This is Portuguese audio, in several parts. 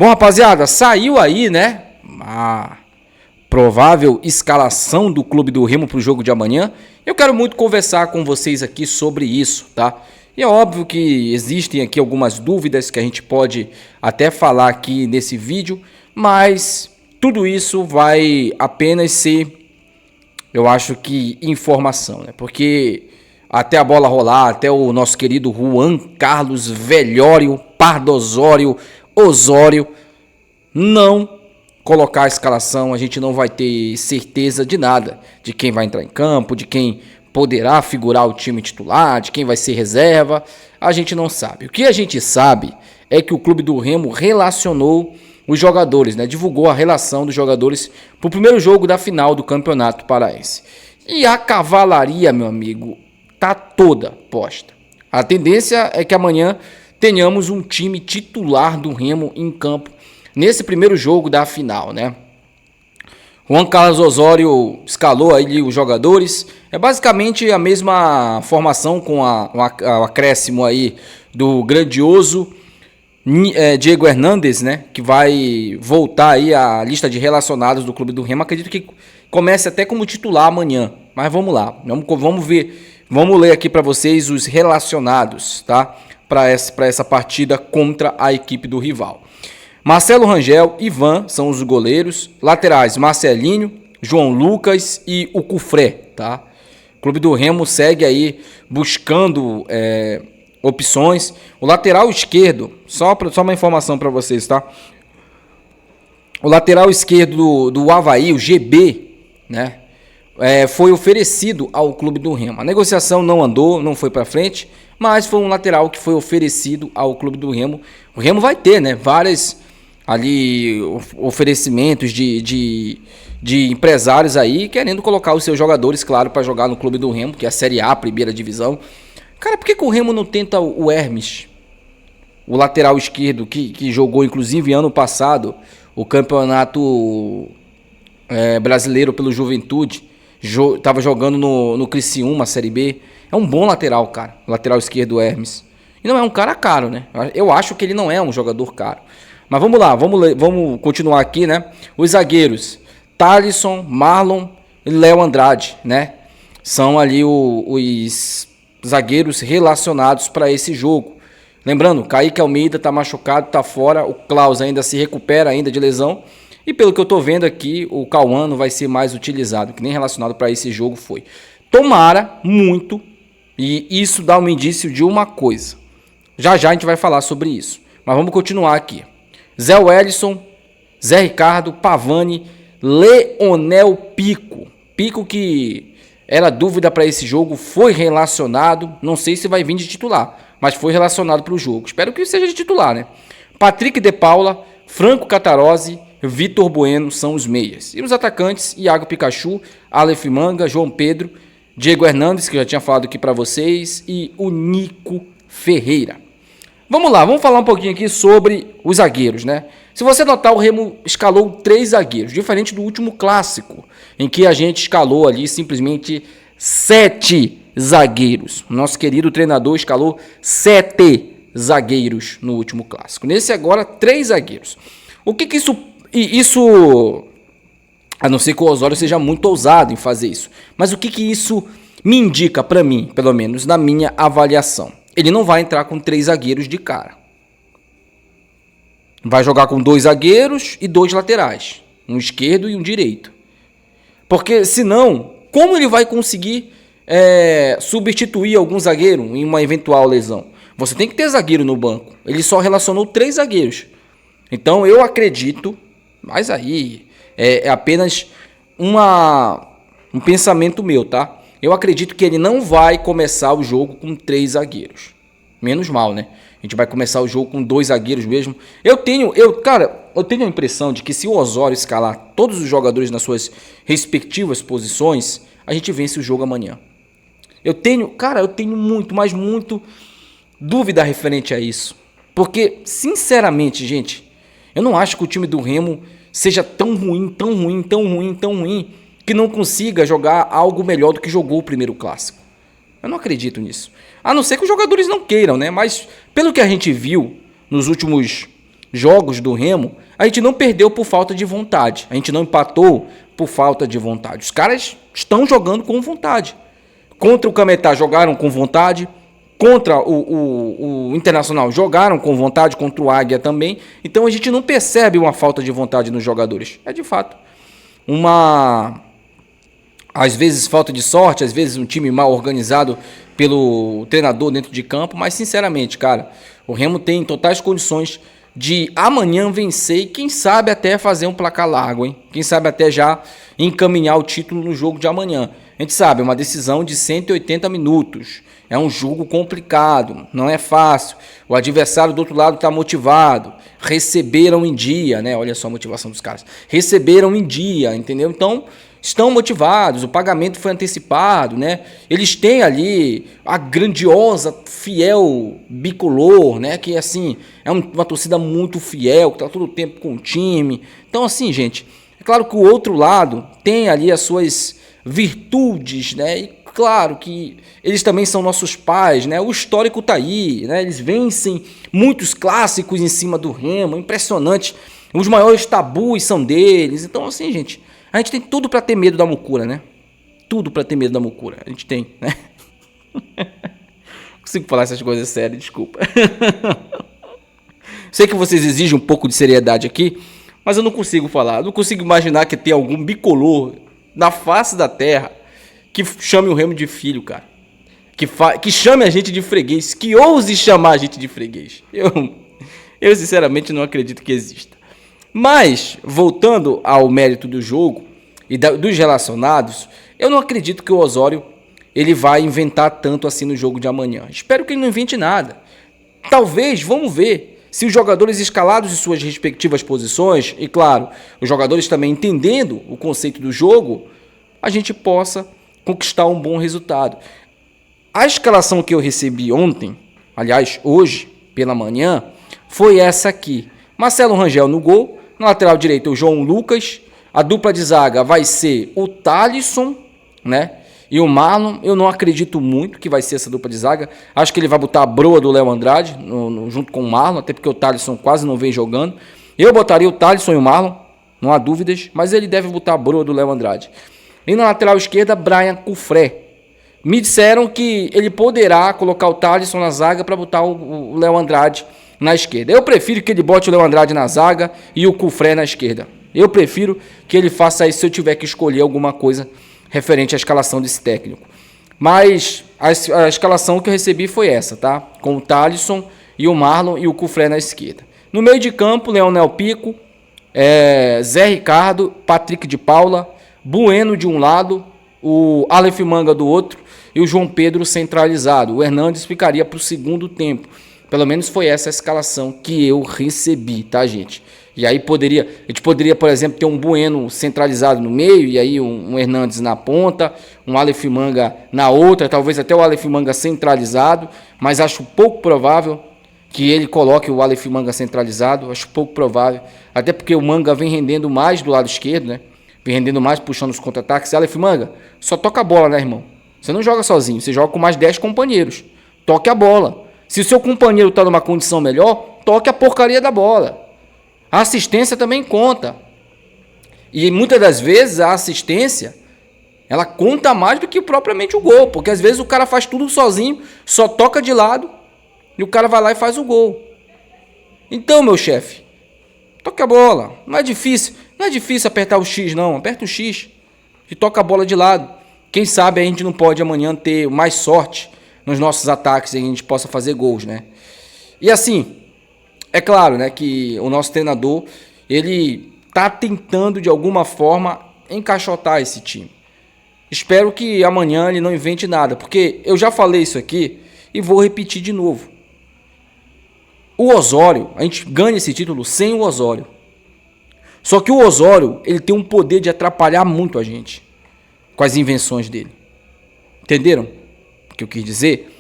Bom, rapaziada, saiu aí, né, a provável escalação do Clube do Remo para o jogo de amanhã. Eu quero muito conversar com vocês aqui sobre isso, tá? E é óbvio que existem aqui algumas dúvidas que a gente pode até falar aqui nesse vídeo, mas tudo isso vai apenas ser, eu acho que, informação, né? Porque até a bola rolar, até o nosso querido Juan Carlos Velhório, Pardosório, Osório não colocar a escalação, a gente não vai ter certeza de nada, de quem vai entrar em campo, de quem poderá figurar o time titular, de quem vai ser reserva, a gente não sabe. O que a gente sabe é que o Clube do Remo relacionou os jogadores, né? Divulgou a relação dos jogadores para o primeiro jogo da final do Campeonato Paraense. E a cavalaria, meu amigo, tá toda posta. A tendência é que amanhã tenhamos um time titular do Remo em campo nesse primeiro jogo da final, né? Juan Carlos Osório escalou aí os jogadores. É basicamente a mesma formação com o acréscimo aí do grandioso Diego Hernandes, né? Que vai voltar aí à lista de relacionados do Clube do Remo. Acredito que comece até como titular amanhã. Mas vamos lá, vamos ver, vamos ler aqui para vocês os relacionados, tá? Para essa partida contra a equipe do rival. Marcelo Rangel, Ivan são os goleiros. Laterais, Marcelinho, João Lucas e o Cufré, tá? O Clube do Remo segue aí buscando opções. O lateral esquerdo, só uma informação para vocês, tá? O lateral esquerdo do Avaí, o GB, né? Foi oferecido ao Clube do Remo. A negociação não andou, não foi para frente, mas foi um lateral que foi oferecido ao Clube do Remo. O Remo vai ter, né, vários ali oferecimentos de empresários aí querendo colocar os seus jogadores, claro, para jogar no Clube do Remo, que é a Série A, primeira divisão. Cara, por que o Remo não tenta o Hermes, o lateral esquerdo, que jogou inclusive ano passado o campeonato brasileiro pelo Juventude, estava jogando no Criciúma, Série B. É um bom lateral, cara, o lateral esquerdo Hermes. E não é um cara caro, né? Eu acho que ele não é um jogador caro. Mas vamos lá, vamos continuar aqui, né? Os zagueiros, Thalisson, Marlon e Léo Andrade, né? São ali os zagueiros relacionados para esse jogo. Lembrando, Kaique Almeida tá machucado, tá fora. O Klaus ainda se recupera ainda de lesão. E pelo que eu tô vendo aqui, o Cauã não vai ser mais utilizado, que nem relacionado para esse jogo foi. Tomara muito, e isso dá um indício de uma coisa. Já a gente vai falar sobre isso. Mas vamos continuar aqui. Zé Wellison, Zé Ricardo, Pavani, Leonel Pico. Pico que era dúvida para esse jogo, foi relacionado. Não sei se vai vir de titular, mas foi relacionado para o jogo. Espero que seja de titular, né? Patrick de Paula, Franco Catarozzi, Vitor Bueno são os meias. E os atacantes, Iago Pikachu, Aleph Manga, João Pedro, Diego Hernandes, que eu já tinha falado aqui para vocês, e o Nico Ferreira. Vamos lá, vamos falar um pouquinho aqui sobre os zagueiros, né? Se você notar, o Remo escalou 3 zagueiros, diferente do último clássico, em que a gente escalou ali simplesmente 7 zagueiros. O nosso querido treinador escalou 7 zagueiros no último clássico. Nesse agora, 3 zagueiros. O que isso, a não ser que o Osório seja muito ousado em fazer isso, mas o que isso me indica para mim, pelo menos na minha avaliação? Ele não vai entrar com 3 zagueiros de cara. Vai jogar com 2 zagueiros e 2 laterais. Um esquerdo e um direito. Porque, senão, como ele vai conseguir substituir algum zagueiro em uma eventual lesão? Você tem que ter zagueiro no banco. Ele só relacionou 3 zagueiros. Então, eu acredito, mas aí é apenas um pensamento meu, tá? Eu acredito que ele não vai começar o jogo com 3 zagueiros. Menos mal, né? A gente vai começar o jogo com 2 zagueiros mesmo. Eu tenho a impressão de que se o Osório escalar todos os jogadores nas suas respectivas posições, a gente vence o jogo amanhã. Eu tenho muito dúvida referente a isso. Porque, sinceramente, gente, eu não acho que o time do Remo seja tão ruim, que não consiga jogar algo melhor do que jogou o primeiro clássico. Eu não acredito nisso. A não ser que os jogadores não queiram, né? Mas pelo que a gente viu nos últimos jogos do Remo, a gente não perdeu por falta de vontade. A gente não empatou por falta de vontade. Os caras estão jogando com vontade. Contra o Cametá jogaram com vontade. Contra o Internacional jogaram com vontade. Contra o Águia também. Então a gente não percebe uma falta de vontade nos jogadores. É de fato às vezes falta de sorte, às vezes um time mal organizado pelo treinador dentro de campo. Mas sinceramente, cara, o Remo tem totais condições de amanhã vencer e quem sabe até fazer um placar largo, hein? Quem sabe até já encaminhar o título no jogo de amanhã. A gente sabe, é uma decisão de 180 minutos. É um jogo complicado, não é fácil. O adversário do outro lado está motivado. Receberam em dia, né? Olha só a motivação dos caras. Receberam em dia, entendeu? Então, estão motivados, o pagamento foi antecipado, né? Eles têm ali a grandiosa, fiel bicolor, né? Que assim, é uma torcida muito fiel, que está todo o tempo com o time. Então assim, gente, é claro que o outro lado tem ali as suas virtudes, né? E claro que eles também são nossos pais, né? O histórico tá aí, né? Eles vencem muitos clássicos em cima do Remo, impressionante. Os maiores tabus são deles. Então assim, gente, a gente tem tudo pra ter medo da Mucura, né? Tudo pra ter medo da Mucura. A gente tem, né? Não consigo falar essas coisas sérias, desculpa. Sei que vocês exigem um pouco de seriedade aqui, mas eu não consigo falar. Eu não consigo imaginar que tem algum bicolor na face da terra que chame o Remo de filho, cara. Que chame a gente de freguês. Que ouse chamar a gente de freguês. Eu sinceramente não acredito que exista. Mas, voltando ao mérito do jogo e dos relacionados, eu não acredito que o Osório ele vai inventar tanto assim no jogo de amanhã. Espero que ele não invente nada. Talvez, vamos ver, se os jogadores escalados em suas respectivas posições, e claro, os jogadores também entendendo o conceito do jogo, a gente possa conquistar um bom resultado. A escalação que eu recebi ontem, aliás, hoje, pela manhã, foi essa aqui. Marcelo Rangel no gol. Na lateral direita, o João Lucas. A dupla de zaga vai ser o Thalisson, né? E o Marlon. Eu não acredito muito que vai ser essa dupla de zaga. Acho que ele vai botar a broa do Léo Andrade junto com o Marlon, até porque o Thalisson quase não vem jogando. Eu botaria o Thalisson e o Marlon, não há dúvidas, mas ele deve botar a broa do Léo Andrade. E na lateral esquerda, Brian Cufré. Me disseram que ele poderá colocar o Thalisson na zaga para botar o Léo Andrade na esquerda. Eu prefiro que ele bote o Léo Andrade na zaga e o Cufré na esquerda. Eu prefiro que ele faça isso se eu tiver que escolher alguma coisa referente à escalação desse técnico. Mas a escalação que eu recebi foi essa, tá? Com o Thalisson e o Marlon e o Cufré na esquerda. No meio de campo, Leonel Pico, Zé Ricardo, Patrick de Paula, Bueno de um lado, o Aleph Manga do outro e o João Pedro centralizado. O Hernandes ficaria para o segundo tempo. Pelo menos foi essa a escalação que eu recebi, tá, gente? E aí a gente poderia, por exemplo, ter um Bueno centralizado no meio, e aí um Hernandes na ponta, um Aleph Manga na outra, talvez até o Aleph Manga centralizado, mas acho pouco provável que ele coloque o Aleph Manga centralizado, acho pouco provável, até porque o Manga vem rendendo mais do lado esquerdo, né? Vem rendendo mais, puxando os contra-ataques. Aleph Manga, só toca a bola, né, irmão? Você não joga sozinho, você joga com mais 10 companheiros. Toque a bola. Se o seu companheiro está numa condição melhor, toque a porcaria da bola. A assistência também conta. E muitas das vezes a assistência, ela conta mais do que propriamente o gol. Porque às vezes o cara faz tudo sozinho, só toca de lado e o cara vai lá e faz o gol. Então, meu chefe, toque a bola. Não é difícil apertar o X, não. Aperta o X e toca a bola de lado. Quem sabe a gente não pode amanhã ter mais sorte nos nossos ataques e a gente possa fazer gols, né? E assim, é claro, né, que o nosso treinador, ele tá tentando de alguma forma encaixotar esse time. Espero que amanhã ele não invente nada, porque eu já falei isso aqui e vou repetir de novo. O Osório, a gente ganha esse título sem o Osório. Só que o Osório, ele tem um poder de atrapalhar muito a gente com as invenções dele. Entenderam o que eu quis dizer?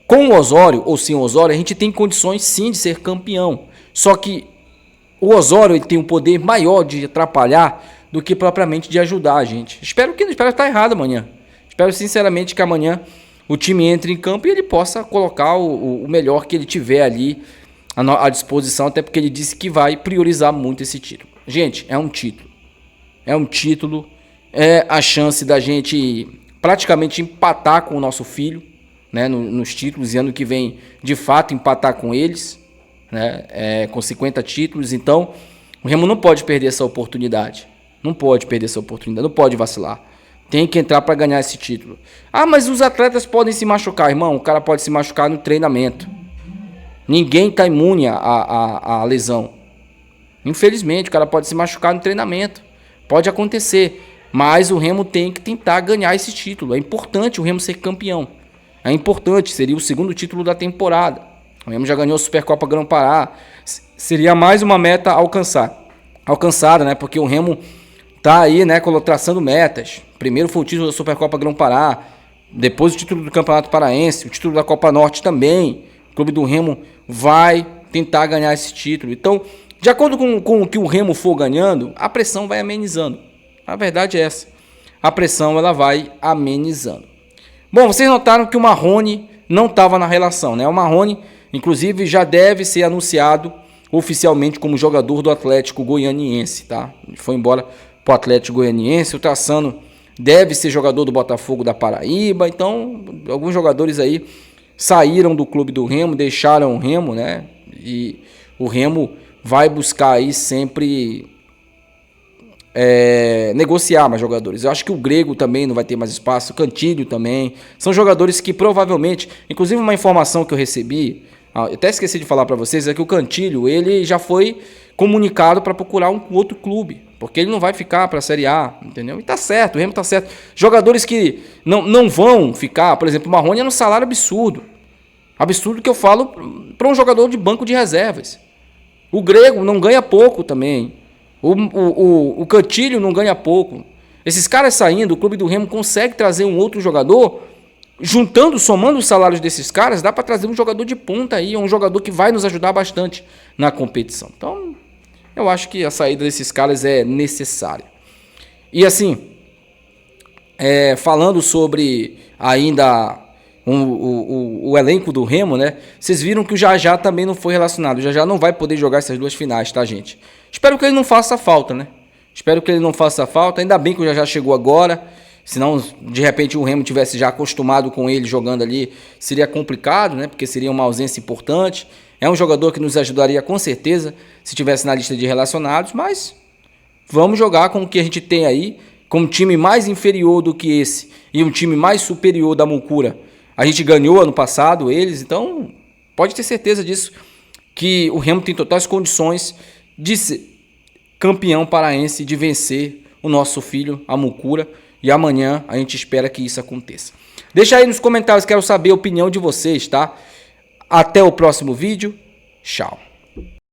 Com o Osório ou sem o Osório, a gente tem condições sim de ser campeão. Só que o Osório ele tem um poder maior de atrapalhar do que propriamente de ajudar a gente. Espero estar errado amanhã. Espero sinceramente que amanhã o time entre em campo e ele possa colocar o melhor que ele tiver ali à disposição, até porque ele disse que vai priorizar muito esse título. Gente, é um título. É um título, é a chance da gente praticamente empatar com o nosso filho, né, nos títulos, e ano que vem, de fato, empatar com eles, né, com 50 títulos. Então, o Remo não pode perder essa oportunidade. Não pode perder essa oportunidade, não pode vacilar. Tem que entrar para ganhar esse título. Ah, mas os atletas podem se machucar, irmão. O cara pode se machucar no treinamento. Ninguém está imune à lesão. Infelizmente, o cara pode se machucar no treinamento. Pode acontecer. Mas o Remo tem que tentar ganhar esse título. É importante o Remo ser campeão. É importante, seria o segundo título da temporada. O Remo já ganhou a Supercopa Grão-Pará. Seria mais uma meta alcançada, né? Porque o Remo tá aí, né, traçando metas. Primeiro foi o título da Supercopa Grão-Pará, depois o título do Campeonato Paraense, o título da Copa Norte também. O clube do Remo vai tentar ganhar esse título. Então, de acordo com o que o Remo for ganhando, a pressão vai amenizando. A verdade é essa. A pressão ela vai amenizando. Bom, vocês notaram que o Marrone não estava na relação, né? O Marrone, inclusive, já deve ser anunciado oficialmente como jogador do Atlético Goianiense, tá? Ele foi embora para o Atlético Goianiense. O Traçano deve ser jogador do Botafogo da Paraíba. Então, alguns jogadores aí saíram do clube do Remo, deixaram o Remo, né? E o Remo vai buscar aí sempre negociar mais jogadores. Eu acho que o Grego também não vai ter mais espaço, o Cantilho também. São jogadores que provavelmente, inclusive uma informação que eu recebi, eu até esqueci de falar para vocês, é que o Cantilho, ele já foi comunicado para procurar um outro clube, porque ele não vai ficar para a Série A, entendeu? E tá certo, o Remo tá certo. Jogadores que não vão ficar, por exemplo, o Marrone é um salário absurdo. Absurdo que eu falo para um jogador de banco de reservas. O Grego não ganha pouco também. O Cantilho não ganha pouco. Esses caras saindo, o clube do Remo consegue trazer um outro jogador, somando os salários desses caras, dá para trazer um jogador de ponta aí, um jogador que vai nos ajudar bastante na competição. Então, eu acho que a saída desses caras é necessária. E assim, falando sobre ainda o elenco do Remo, né? Vocês viram que o Jajá também não foi relacionado. O Jajá não vai poder jogar essas duas finais, tá, gente? Espero que ele não faça falta, né? Espero que ele não faça falta. Ainda bem que o Jajá chegou agora. Senão, de repente, o Remo tivesse já acostumado com ele jogando ali, seria complicado, né? Porque seria uma ausência importante. É um jogador que nos ajudaria com certeza se tivesse na lista de relacionados, mas vamos jogar com o que a gente tem aí, com um time mais inferior do que esse e um time mais superior da Mucura. A gente ganhou ano passado eles, então pode ter certeza disso, que o Remo tem totais condições de ser campeão paraense, de vencer o nosso filho, a Mucura, e amanhã a gente espera que isso aconteça. Deixa aí nos comentários, quero saber a opinião de vocês, tá? Até o próximo vídeo, tchau.